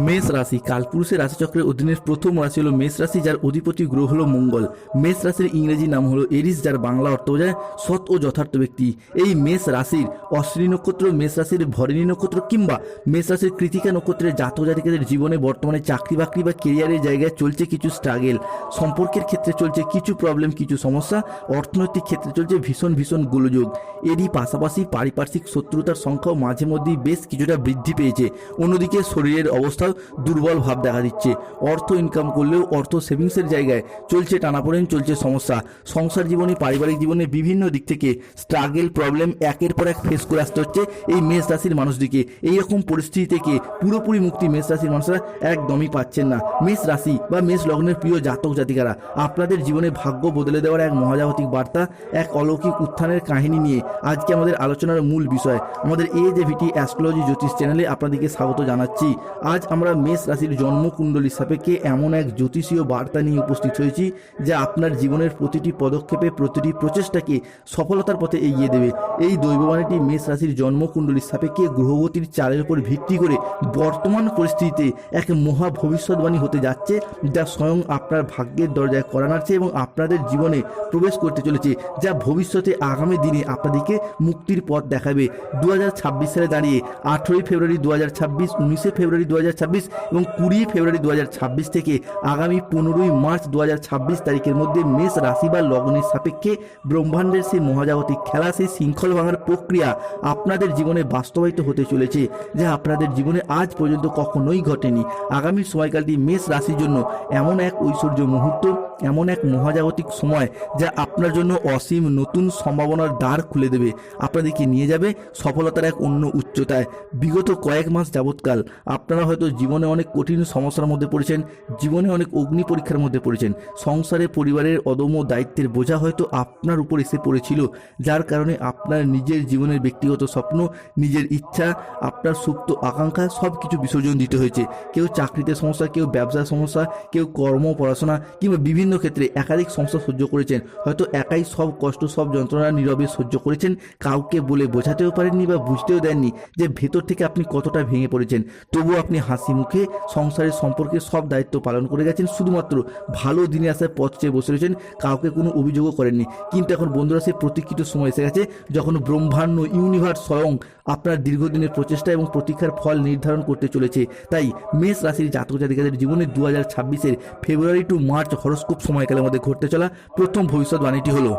মেষ রাশি কালপুরুষের রাশিচক্রের অধীনের প্রথম রাশি হলো মেষ রাশি, যার অধিপতি গ্রহ হলো মঙ্গল। মেষ রাশির ইংরেজি নাম হলো এরিস, যার বাংলা অর্থ বোঝায় সৎ ও যথার্থ ব্যক্তি। এই মেষ রাশির অশ্বিনী নক্ষত্র, মেষ রাশির ভরণী নক্ষত্র কিংবা মেষ রাশির কৃতিকা নক্ষত্রের জাতক জাতিকাদের জীবনে বর্তমানে চাকরি বাকরি বা কেরিয়ারের জায়গায় চলছে কিছু স্ট্রাগেল, সম্পর্কের ক্ষেত্রে চলছে কিছু প্রবলেম, কিছু সমস্যা, অর্থনৈতিক ক্ষেত্রে চলছে ভীষণ গোলযোগ। এরই পাশাপাশি পারিপার্শ্বিক শত্রুতার সংখ্যাও মাঝে মধ্যেই বেশ কিছুটা বৃদ্ধি পেয়েছে। অন্যদিকে শরীরের অবস্থাও দুর্বল ভাব দেখা দিচ্ছে। অর্থ ইনকাম করলেও অর্থ সেভিংসের জায়গায় চলছে টানাপোড়েন, চলছে সমস্যা। সংসার জীবনে, পারিবারিক জীবনে বিভিন্ন দিক থেকে স্ট্রাগেল, প্রবলেম একের পর এক ফেস করে আসতে হচ্ছে এই মেষ রাশির মানুষদিকে। এইরকম পরিস্থিতি থেকে পুরোপুরি মুক্তি মেষ রাশির মানুষরা একদমই পাচ্ছেন না। মেষ রাশি বা মেষ লগ্নের প্রিয় জাতক জাতিকারা, আপনাদের জীবনে ভাগ্য বদলে দেওয়ার এক মহাজাগতিক বার্তা, এক অলৌকিক উত্থানের কাহিনী নিয়ে আজকে আমাদের আলোচনার মূল বিষয়। আমাদের AJVT অ্যাস্ট্রোলজি জ্যোতিষ চ্যানেলে আপনাদেরকে স্বাগত জানাচ্ছি। আজ আমরা মেষ রাশির জন্মকুণ্ডলী সাপেক্ষে এমন এক জ্যোতিষীয় বার্তা নিয়ে উপস্থিত হয়েছি যা আপনার জীবনের প্রতিটি পদক্ষেপে, প্রতিটি প্রচেষ্টাকে সফলতার পথে এগিয়ে দেবে। এই দৈববাণীটি মেষ রাশির জন্মকুণ্ডলীর সাপেক্ষে গ্রহগতির চালের উপর ভিত্তি করে বর্তমান পরিস্থিতিতে এক মহা ভবিষ্যৎবাণী হতে যাচ্ছে, যা স্বয়ং আপনার ভাগ্যের দরজায় কড়া নাড়ছে এবং আপনাদের জীবনে প্রবেশ করতে চলেছে, যা ভবিষ্যতে আগামী দিনে আপনাদেরকে মুক্তির পথ দেখাবে। 2026 সালে দাঁড়িয়ে 18 ফেব্রুয়ারি 2026, 19 ফেব্রুয়ারি 2026 এবং 20 ফেব্রুয়ারি 2026 থেকে আগামী 15 মার্চ 2026 তারিখের মধ্যে মেষ রাশি বা লগ্নের সাপেক্ষে ব্রহ্মাণ্ডের সেই মহাজাগতিক খেলা, সেই শৃঙ্খল ভাঙার প্রক্রিয়া আপনাদের জীবনে বাস্তবায়িত হতে চলেছে, যা আপনাদের জীবনে আজ পর্যন্ত কখনোই ঘটেনি। আগামী সময়কালটি মেষ রাশির জন্য এমন এক ঐশ্বর্য মুহূর্ত, এমন এক মহাজাগতিক সময় যা আপনার জন্য অসীম নতুন সম্ভাবনার দ্বার খুলে দেবে, আপনাদেরকে নিয়ে যাবে সফলতার এক অন্য উচ্চতায়। বিগত কয়েক মাস যাবৎকাল আপনারা হয়তো জীবনে অনেক কঠিন সমস্যার মধ্যে পড়েছেন, জীবনে অনেক অগ্নি পরীক্ষার মধ্যে পড়েছেন। সংসারে পরিবারের অদম্য দায়িত্বের বোঝা হয়তো আপনার উপর এসে পড়েছিল, যার কারণে আপনার নিজের জীবনের ব্যক্তিগত স্বপ্ন, নিজের ইচ্ছা, আপনার সুপ্ত আকাঙ্ক্ষা সব কিছু বিসর্জন দিতে হয়েছে। কেউ চাকরিতে সমস্যা, কেউ ব্যবসার সমস্যা, কেউ কর্ম, পড়াশোনা কিংবা বিভিন্ন ক্ষেত্রে একাধিক সমস্যা সহ্য করেছেন। হয়তো একাই সব কষ্ট, সব যন্ত্রণা নীরবে সহ্য করেছেন, কাউকে বলে বোঝাতেও পারেননি বা বুঝতেও দেননি যে ভেতর থেকে আপনি কতটা ভেঙে পড়েছেন। তবুও আপনি হাসি মুখে সংসারের সম্পর্কে সব দায়িত্ব পালন করে গেছেন, শুধুমাত্র ভালো দিনে আসার পথ চেয়ে বসে রয়েছেন, কাউকে কোনো অভিযোগও করেননি। কিন্তু এখন বন্ধুরা, সেই প্রতীক্ষিত সময় এসে গেছে যখন ব্রহ্মাণ্ড, ইউনিভার্স স্বয়ং আপনার দীর্ঘদিনের প্রচেষ্টা এবং প্রতীক্ষার ফল নির্ধারণ করতে চলেছে। তাই মেষ রাশির জাতক জাতিকাদের জীবনে 2026-এর ফেব্রুয়ারি টু মার্চ হরস্কোপ সময়কালের মধ্যে ঘটতে চলা প্রথম ভবিষ্যৎবাণীটি হলো,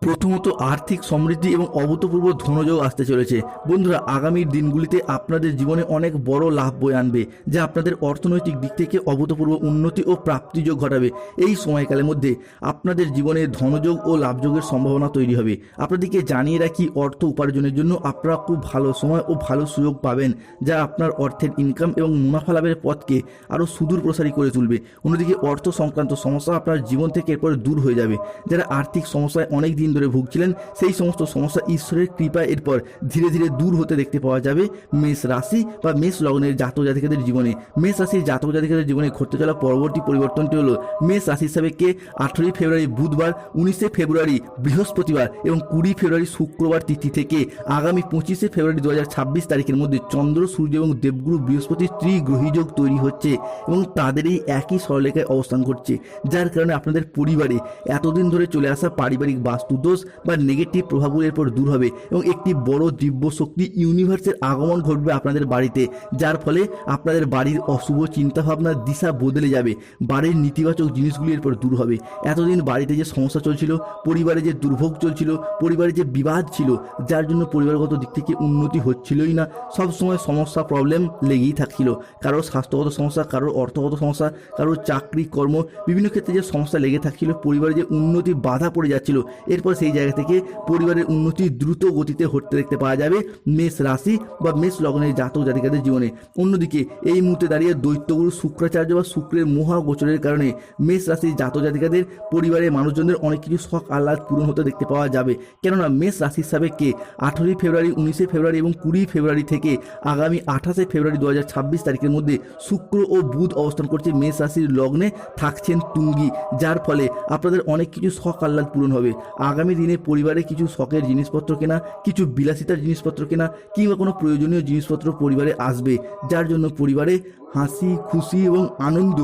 প্রথমত আর্থিক সমৃদ্ধি এবং অভূতপূর্ব ধনযোগ আসতে চলেছে। বন্ধুরা, আগামীর দিনগুলিতে আপনাদের জীবনে অনেক বড় লাভ বয়ে আনবে, যা আপনাদের অর্থনৈতিক দিক থেকে অভূতপূর্ব উন্নতি ও প্রাপ্তিযোগ ঘটাবে। এই সময়কালের মধ্যে আপনাদের জীবনে ধনযোগ ও লাভযোগের সম্ভাবনা তৈরি হবে। আপনাদেরকে জানিয়ে রাখি, অর্থ উপার্জনের জন্য আপনারা খুব ভালো সময় ও ভালো সুযোগ পাবেন, যা আপনার অর্থের ইনকাম এবং মুনাফা লাভের পথকে আরও সুদূর প্রসারী করে তুলবে। অন্যদিকে অর্থ সংক্রান্ত সমস্যা আপনার জীবন থেকে এরপরে দূর হয়ে যাবে। যারা আর্থিক সমস্যায় অনেক দিন ধরে ভুগছিলেন, সেই সমস্ত সমস্যা ঈশ্বরের কৃপায় এরপর ধীরে ধীরে দূর হতে দেখতে পাওয়া যাবে মেষ রাশি বা মেষ লগ্নের জাতক জাতিকাদের জীবনে। মেষ রাশির জাতক জাতিকাদের জীবনে ঘটতে চলা পরবর্তী পরিবর্তনটি হলো, মেষ রাশির সাপেক্ষে 18 ফেব্রুয়ারি বুধবার, 19 ফেব্রুয়ারি বৃহস্পতিবার এবং 20 ফেব্রুয়ারি শুক্রবার তিথি থেকে আগামী 25 ফেব্রুয়ারি 2026 তারিখের মধ্যে চন্দ্র, সূর্য এবং দেবগুরু বৃহস্পতির ত্রিগ্রহীযোগ তৈরি হচ্ছে এবং তাদের এই একই সরলরেখায় অবস্থান করছে, যার কারণে আপনাদের পরিবারে এতদিন ধরে চলে আসা পারিবারিক বাস্তু দোষ বা নেগেটিভ প্রভাবগুলো এরপর দূর হবে এবং একটি বড় দিব্য শক্তি ইউনিভার্সের আগমন ঘটবে আপনাদের বাড়িতে, যার ফলে আপনাদের বাড়ির অশুভ চিন্তাভাবনার দিশা বদলে যাবে। বাড়ির নেতিবাচক জিনিসগুলি এরপর দূর হবে। এতদিন বাড়িতে যে সমস্যা চলছিল, পরিবারে যে দুর্ভোগ চলছিল, পরিবারে যে বিবাদ ছিল, যার জন্য পরিবারগত দিক থেকে উন্নতি হচ্ছিলই না, সবসময় সমস্যা, প্রবলেম লেগেই থাকছিল। কারোর স্বাস্থ্যগত সমস্যা, কারোর অর্থগত সমস্যা, কারোর চাকরি, কর্ম, বিভিন্ন ক্ষেত্রে যে সমস্যা লেগে থাকছিল, পরিবারে যে উন্নতি বাধা পড়ে যাচ্ছিল, এরপর সেই জায়গা থেকে পরিবারের উন্নতি দ্রুত গতিতে হতে দেখতে পাওয়া যাবে মেষ রাশি বা মেষ লগ্নের জাতক জাতিকাদের জীবনে। অন্যদিকে এই মুহূর্তে দাঁড়িয়ে দৈত্যগুরু শুক্রাচার্য বা শুক্রের মহা গোচরের কারণে মেষ রাশির জাতক জাতিকাদের পরিবারের মানুষজনদের অনেক কিছু শখ আহ্লাদ পূরণ হতে দেখতে পাওয়া যাবে। কেননা মেষ রাশির সাপেক্ষে 18 ফেব্রুয়ারি, 19 ফেব্রুয়ারি এবং 20 ফেব্রুয়ারি থেকে আগামী 28 ফেব্রুয়ারি 2026 তারিখের মধ্যে শুক্র ও বুধ অবস্থান করছে মেষ রাশির লগ্নে, থাকছেন তুঙ্গি, যার ফলে আপনাদের অনেক কিছু শখ আহ্লাদ পূরণ হবে। আগামী দিনে পরিবারে কিছু শখের জিনিসপত্র কেনা, কিছু বিলাসিতার জিনিসপত্র কেনা কিংবা কোনো প্রয়োজনীয় জিনিসপত্র পরিবারে আসবে, যার জন্য পরিবারে হাসি খুশি এবং আনন্দ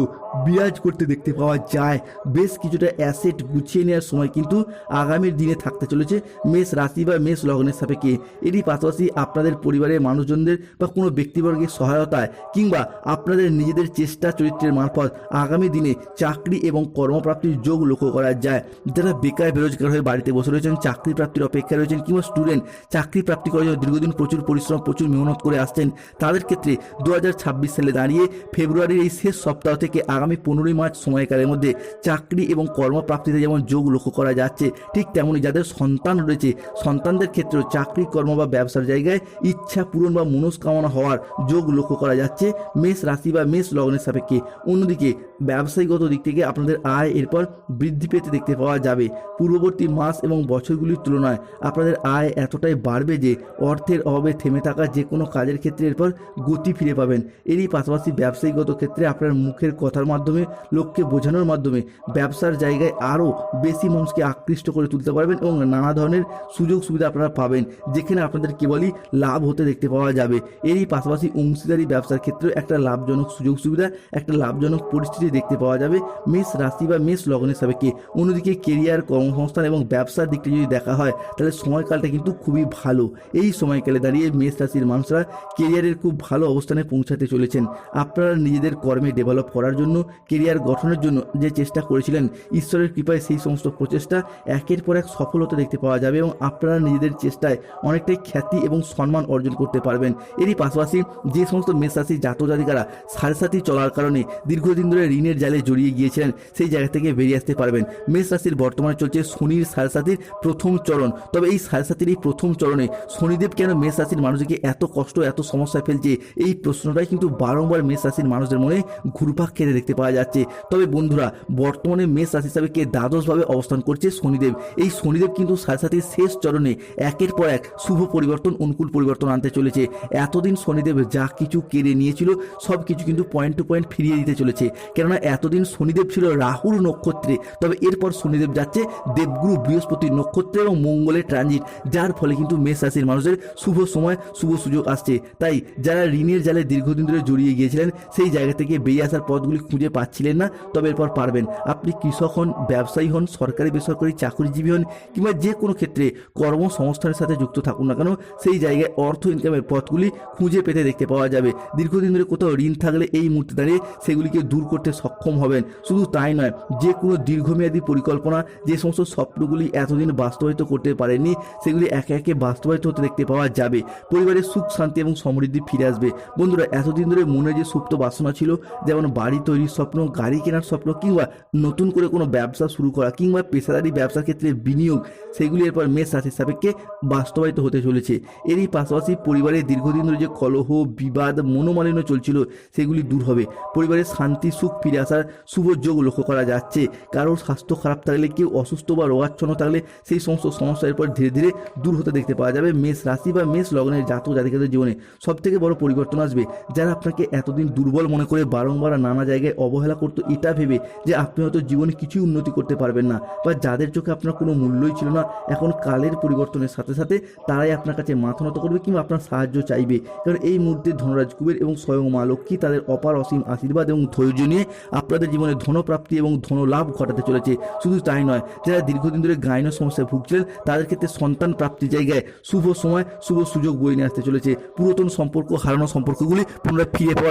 বিরাজ করতে দেখতে পাওয়া যায়। বেশ কিছুটা অ্যাসেট গুছিয়ে নেওয়ার সময় কিন্তু আগামীর দিনে থাকতে চলেছে মেষ রাশি বা মেষ লগ্নের সাপেক্ষে। এরই পাশাপাশি আপনাদের পরিবারের মানুষজনদের বা কোনো ব্যক্তিবর্গের সহায়তায় কিংবা আপনাদের নিজেদের চেষ্টা চরিত্রের মারফত আগামী দিনে চাকরি এবং কর্মপ্রাপ্তির যোগ লক্ষ্য করা যায়। যারা বেকার বেরোজগার হয়ে বাড়িতে বসে রয়েছেন, চাকরি প্রাপ্তির অপেক্ষায় রয়েছেন, কিংবা স্টুডেন্ট চাকরি প্রাপ্তি করার জন্য দীর্ঘদিন প্রচুর পরিশ্রম প্রচুর মেহনত করে আসছেন, তাদের ক্ষেত্রে 2026 সালে দাঁড়িয়ে ফেব্রুয়ারির এই শেষ সপ্তাহ থেকে আগামী 15ই মার্চ সময়কালের মধ্যে চাকরি এবং কর্মপ্রাপ্তিতে যেমন যোগ লক্ষ্য করা যাচ্ছে, ঠিক তেমনই যাদের সন্তান রয়েছে সন্তানদের ক্ষেত্রেও চাকরি কর্ম বা ব্যবসার জায়গায় ইচ্ছা পূরণ বা মনস্কামনা হওয়ার যোগ লক্ষ্য করা যাচ্ছে মেষ রাশি বা মেষ লগ্নের সাপেক্ষে। অন্যদিকে ব্যবসায়িকগত দিক থেকে আপনাদের আয় এরপর বৃদ্ধি পেতে দেখতে পাওয়া যাবে। পূর্ববর্তী মাস এবং বছরগুলির তুলনায় আপনাদের আয় এতটাই বাড়বে যে অর্থের অভাবে থেমে থাকা যে কোনো কাজের ক্ষেত্রে এরপর গতি ফিরে পাবেন। এরই পাশাপাশি ব্যবসায়িকগত ক্ষেত্রে আপনার মুখের কথার মাধ্যমে লোককে বোঝানোর মাধ্যমে ব্যবসার জায়গায় আরও বেশি মানুষকে আকৃষ্ট করে তুলতে পারবেন এবং নানা ধরনের সুযোগ সুবিধা আপনারা পাবেন, যেখানে আপনাদের কেবলই লাভ হতে দেখতে পাওয়া যাবে। এরই পাশাপাশি অংশীদারি ব্যবসার ক্ষেত্রেও একটা লাভজনক সুযোগ সুবিধা, একটা লাভজনক পরিস্থিতি দেখতে পাওয়া যাবে মেষ রাশি বা মেষ লগ্নের সাপেক্ষে। অন্যদিকে কেরিয়ার, কর্মসংস্থান এবং ব্যবসার দিকটা যদি দেখা হয় তাহলে সময়কালটা কিন্তু খুবই ভালো। এই সময়কালে দাঁড়িয়ে মেষ রাশির মানুষরা কেরিয়ারের খুব ভালো অবস্থানে পৌঁছাতে চলেছেন। আপনারা নিজেদের কর্মে ডেভেলপ করার জন্য, কেরিয়ার গঠনের জন্য যে চেষ্টা করেছিলেন, ঈশ্বরের কৃপায় সেই সমস্ত প্রচেষ্টা একের পর এক সফল হতে দেখতে পাওয়া যাবে এবং আপনারা নিজেদের চেষ্টায় অনেকটাই খ্যাতি এবং সম্মান অর্জন করতে পারবেন। এরই পাশাপাশি যে সমস্ত মেষ রাশির জাতক জাতিকারা সাড়ে চলার কারণে দীর্ঘদিন ধরে ঋণের জালে জড়িয়ে গিয়েছিলেন, সেই জায়গা থেকে বেরিয়ে আসতে পারবেন। মেষ রাশির বর্তমানে চলছে শনির সাড়ে প্রথম চরণ। তবে এই সাড়ে এই প্রথম চরণে শনিদেব কেন মেষ রাশির মানুষকে এত কষ্ট এত সমস্যায় ফেলছে, এই প্রশ্নটাই কিন্তু বারংবার মেষ রাশির মানুষদের মনে ঘুরপাক খেতে দেখতে পাওয়া যাচ্ছে। তবে বন্ধুরা, বর্তমানে মেষ রাশি হিসাবে কে দ্বাদশভাবে অবস্থান করছে শনিদেব। এই শনিদেব কিন্তু সাড়ে শেষ চরণে একের পর এক শুভ পরিবর্তন, অনুকূল পরিবর্তন আনতে চলেছে। এতদিন শনিদেব যা কিছু কেড়ে নিয়েছিল সব কিছু কিন্তু পয়েন্ট টু পয়েন্ট ফিরিয়ে দিতে চলেছে। কেননা এতদিন শনিদেব ছিল রাহুর নক্ষত্রে, তবে এরপর শনিদেব যাচ্ছে দেবগুরু বৃহস্পতির নক্ষত্রে এবং মঙ্গলের ট্রানজিট, যার ফলে কিন্তু মেষ রাশির মানুষের শুভ সময় শুভ সুযোগ আসছে। তাই যারা ঋণের জালে দীর্ঘদিন ধরে জড়িয়ে গিয়েছিলেন, সেই জায়গা থেকে বেরিয়ে আসার পথগুলি খুঁজে পাচ্ছিলেন না, তবে এরপর পারবেন। আপনি কৃষক হন, ব্যবসায়ী হন, সরকারি বেসরকারি চাকরিজীবী হন, কিংবা যে কোনো ক্ষেত্রে কর্মসংস্থানের সাথে যুক্ত থাকুন না কেন, সেই জায়গায় অর্থ ইনকামের পথগুলি খুঁজে পেতে দেখতে পাওয়া যাবে। দীর্ঘদিন ধরে কোথাও ঋণ থাকলে এই মুহূর্তে দাঁড়িয়ে সেগুলিকে দূর করতে সক্ষম হবেন। শুধু তাই নয়, যে কোনো দীর্ঘমেয়াদী পরিকল্পনা, যে সমস্ত স্বপ্নগুলি এতদিন বাস্তবায়িত করতে পারেননি, সেগুলি একে একে বাস্তবায়িত হতে দেখতে পাওয়া যাবে। পরিবারের সুখ শান্তি এবং সমৃদ্ধি ফিরে আসবে। বন্ধুরা, এতদিন ধরে মনে যে সুপ্ত বাসনা ছিল, যেমন বাড়ি তৈরির স্বপ্ন, গাড়ি কেনার স্বপ্ন, কিংবা নতুন করে কোনো ব্যবসা শুরু করা, কিংবা পেশাদারি ব্যবসার ক্ষেত্রে বিনিয়োগ, সেগুলি এরপর মেষ রাশির সাপেক্ষে বাস্তবায়িত হতে চলেছে। এরই পাশাপাশি পরিবারের দীর্ঘদিন ধরে যে কলহ, বিবাদ, মনোমালিন্য চলছিল, সেগুলি দূর হবে। পরিবারের শান্তি সুখ ফিরে আসার শুভ যোগ লক্ষ্য করা যাচ্ছে। কারোর স্বাস্থ্য খারাপ থাকলে, কেউ অসুস্থ বা রোগাচ্ছন্ন থাকলে, সেই সমস্ত সমস্যার পর ধীরে ধীরে দূর হতে দেখতে পাওয়া যাবে মেষ রাশি বা মেষ লগ্নের জাতক জাতিকাদের জীবনে। সবথেকে বড় পরিবর্তন আসবে যারা আপনাকে এতদিন দুর্বল মনে করে বারংবার নানা জায়গায় অবহেলা করতো, এটা ভেবে যে আপনি হয়তো জীবনে কিছুই উন্নতি করতে পারবেন না, বা যাদের চোখে আপনার কোনো মূল্যই ছিল না, এখন কালের পরিবর্তনের সাথে সাথে তারাই আপনার কাছে মাথা নত করবে কিংবা আপনার সাহায্য চাইবে। কারণ এই মুহূর্তে ধনরাজ কুবের এবং স্বয়ং মা লক্ষ্মী তাদের অপার অসীম আশীর্বাদ এবং ধৈর্য নিয়ে আপনাদের জীবনে ধনপ্রাপ্তি এবং ধনলাভ ঘটাতে চলেছে। শুধু তাই নয়, যারা দীর্ঘদিন ধরে গাইনের সমস্যায় ভুগছিলেন, তাদের ক্ষেত্রে সন্তান প্রাপ্তির জায়গায় শুভ সময় শুভ সুযোগ বয়ে নিয়ে আসতে চলেছে। পুরাতন সম্পর্ক, হারানো সম্পর্কগুলি পুনরায় ফিরে পাওয়ার